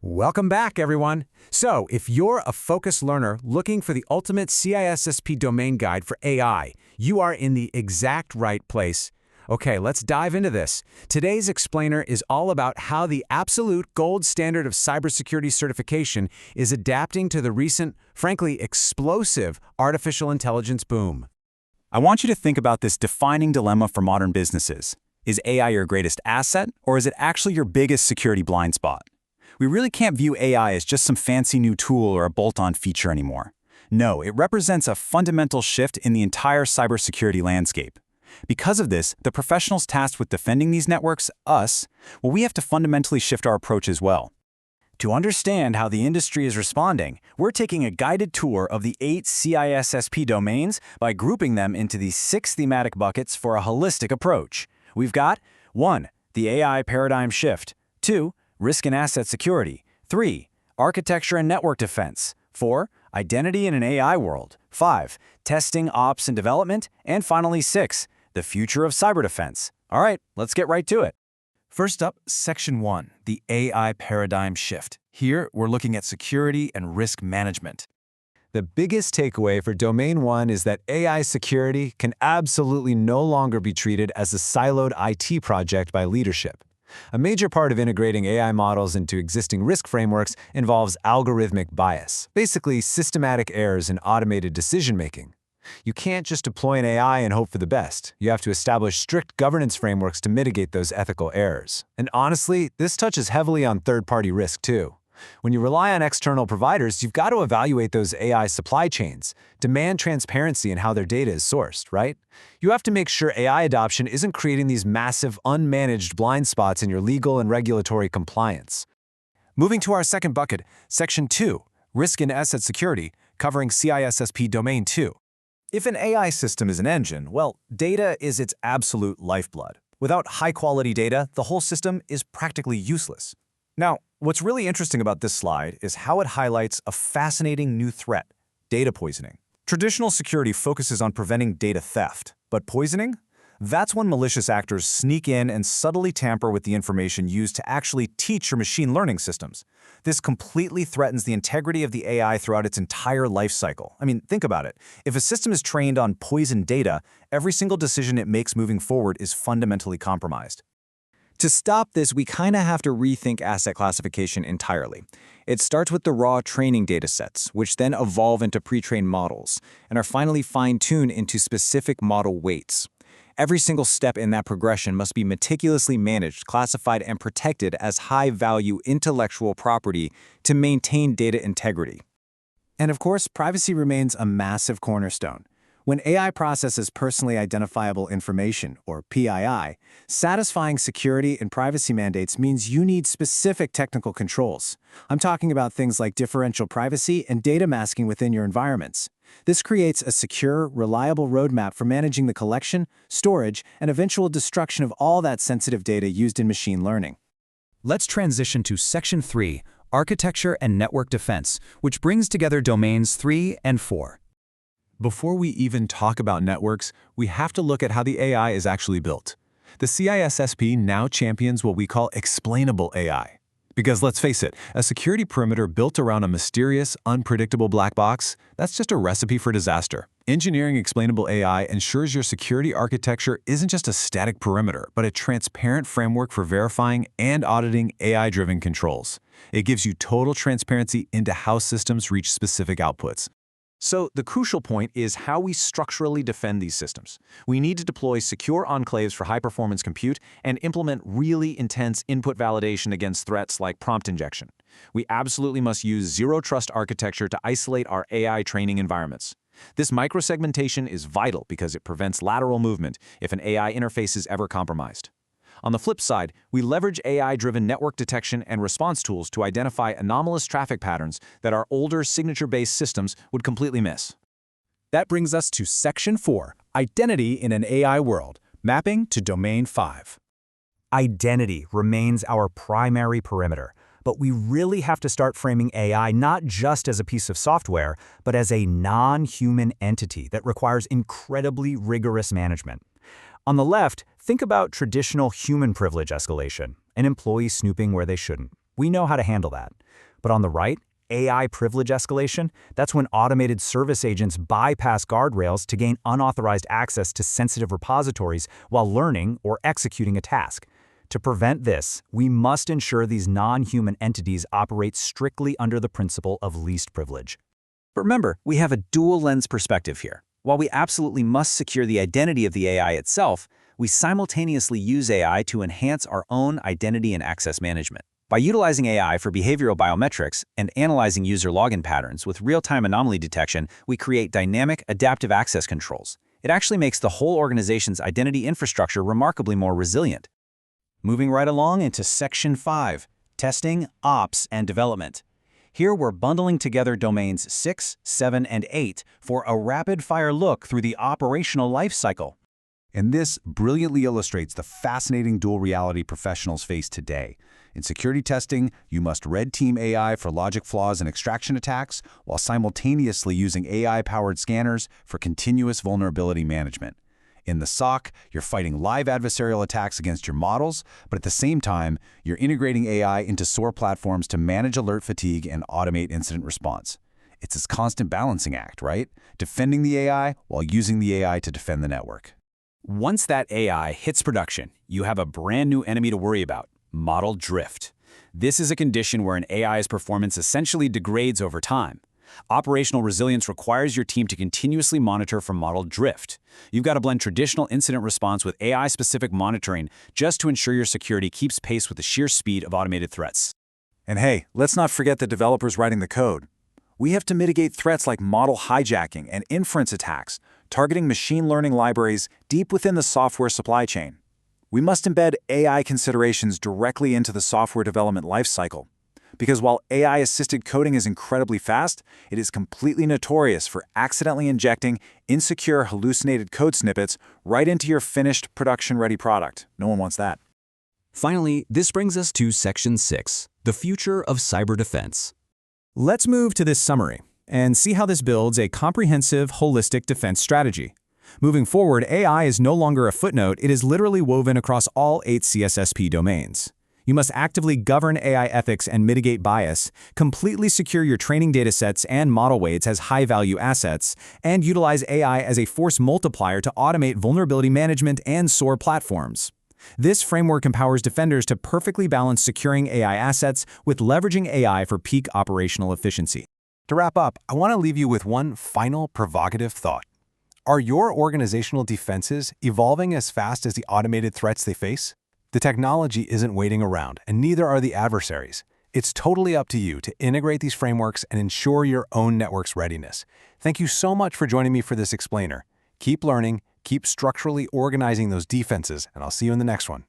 Welcome back, everyone. So, if you're a focused learner looking for the ultimate CISSP domain guide for AI, you are in the exact right place. Okay, let's dive into this. Today's explainer is all about how the absolute gold standard of cybersecurity certification is adapting to the recent, frankly, explosive artificial intelligence boom. I want you to think about this defining dilemma for modern businesses. Is AI your greatest asset, or is it actually your biggest security blind spot? We really can't view AI as just some fancy new tool or a bolt-on feature anymore. No, it represents a fundamental shift in the entire cybersecurity landscape. Because of this, the professionals tasked with defending these networks, us, well, we have to fundamentally shift our approach as well. To understand how the industry is responding, we're taking a guided tour of the 8 CISSP domains by grouping them into these 6 thematic buckets for a holistic approach. We've got 1. The AI paradigm shift. 2. Risk and asset security. 3. Architecture and network defense. 4. Identity in an AI world. 5. Testing, ops, and development. And finally 6. The future of cyber defense. All right, let's get right to it. First up, Section 1, the AI paradigm shift. Here, we're looking at security and risk management. The biggest takeaway for Domain 1 is that AI security can absolutely no longer be treated as a siloed IT project by leadership. A major part of integrating AI models into existing risk frameworks involves algorithmic bias, basically systematic errors in automated decision-making. You can't just deploy an AI and hope for the best. You have to establish strict governance frameworks to mitigate those ethical errors. And honestly, this touches heavily on third-party risk too. When you rely on external providers, you've got to evaluate those AI supply chains, demand transparency in how their data is sourced, right? You have to make sure AI adoption isn't creating these massive, unmanaged blind spots in your legal and regulatory compliance. Moving to our second bucket, Section 2, risk and asset security, covering CISSP Domain 2. If an AI system is an engine, well, data is its absolute lifeblood. Without high-quality data, the whole system is practically useless. Now, what's really interesting about this slide is how it highlights a fascinating new threat: data poisoning. Traditional security focuses on preventing data theft, but poisoning? That's when malicious actors sneak in and subtly tamper with the information used to actually teach your machine learning systems. This completely threatens the integrity of the AI throughout its entire life cycle. I mean, think about it. If a system is trained on poisoned data, every single decision it makes moving forward is fundamentally compromised. To stop this, we kind of have to rethink asset classification entirely. It starts with the raw training datasets, which then evolve into pre-trained models, and are finally fine-tuned into specific model weights. Every single step in that progression must be meticulously managed, classified, and protected as high-value intellectual property to maintain data integrity. And of course, privacy remains a massive cornerstone. When AI processes personally identifiable information, or PII, satisfying security and privacy mandates means you need specific technical controls. I'm talking about things like differential privacy and data masking within your environments. This creates a secure, reliable roadmap for managing the collection, storage, and eventual destruction of all that sensitive data used in machine learning. Let's transition to Section 3, Architecture and Network Defense, which brings together domains 3 and 4. Before we even talk about networks, we have to look at how the AI is actually built. The CISSP now champions what we call explainable AI. Because let's face it, a security perimeter built around a mysterious, unpredictable black box, that's just a recipe for disaster. Engineering explainable AI ensures your security architecture isn't just a static perimeter, but a transparent framework for verifying and auditing AI-driven controls. It gives you total transparency into how systems reach specific outputs. So the crucial point is how we structurally defend these systems. We need to deploy secure enclaves for high-performance compute and implement really intense input validation against threats like prompt injection. We absolutely must use zero-trust architecture to isolate our AI training environments. This microsegmentation is vital because it prevents lateral movement if an AI interface is ever compromised. On the flip side, we leverage AI-driven network detection and response tools to identify anomalous traffic patterns that our older signature-based systems would completely miss. That brings us to Section 4, Identity in an AI World, mapping to Domain 5. Identity remains our primary perimeter, but we really have to start framing AI not just as a piece of software, but as a non-human entity that requires incredibly rigorous management. On the left, think about traditional human privilege escalation, an employee snooping where they shouldn't. We know how to handle that. But on the right, AI privilege escalation, that's when automated service agents bypass guardrails to gain unauthorized access to sensitive repositories while learning or executing a task. To prevent this, we must ensure these non-human entities operate strictly under the principle of least privilege. But remember, we have a dual-lens perspective here. While we absolutely must secure the identity of the AI itself, we simultaneously use AI to enhance our own identity and access management. By utilizing AI for behavioral biometrics and analyzing user login patterns with real-time anomaly detection, we create dynamic, adaptive access controls. It actually makes the whole organization's identity infrastructure remarkably more resilient. Moving right along into Section 5, Testing, Ops, and Development. Here we're bundling together domains 6, 7, and 8 for a rapid-fire look through the operational lifecycle. And this brilliantly illustrates the fascinating dual reality professionals face today. In security testing, you must red team AI for logic flaws and extraction attacks, while simultaneously using AI-powered scanners for continuous vulnerability management. In the SOC, you're fighting live adversarial attacks against your models, but at the same time, you're integrating AI into SOAR platforms to manage alert fatigue and automate incident response. It's this constant balancing act, right? Defending the AI while using the AI to defend the network. Once that AI hits production, you have a brand new enemy to worry about: model drift. This is a condition where an AI's performance essentially degrades over time. Operational resilience requires your team to continuously monitor for model drift. You've got to blend traditional incident response with AI-specific monitoring just to ensure your security keeps pace with the sheer speed of automated threats. And hey, let's not forget the developers writing the code. We have to mitigate threats like model hijacking and inference attacks, targeting machine learning libraries deep within the software supply chain. We must embed AI considerations directly into the software development lifecycle. Because while AI-assisted coding is incredibly fast, it is completely notorious for accidentally injecting insecure, hallucinated code snippets right into your finished, production-ready product. No one wants that. Finally, this brings us to Section 6, the future of cyber defense. Let's move to this summary and see how this builds a comprehensive, holistic defense strategy. Moving forward, AI is no longer a footnote, it is literally woven across all 8 CISSP domains. You must actively govern AI ethics and mitigate bias, completely secure your training datasets and model weights as high-value assets, and utilize AI as a force multiplier to automate vulnerability management and SOAR platforms. This framework empowers defenders to perfectly balance securing AI assets with leveraging AI for peak operational efficiency. To wrap up, I want to leave you with one final provocative thought. Are your organizational defenses evolving as fast as the automated threats they face? The technology isn't waiting around, and neither are the adversaries. It's totally up to you to integrate these frameworks and ensure your own network's readiness. Thank you so much for joining me for this explainer. Keep learning, keep structurally organizing those defenses, and I'll see you in the next one.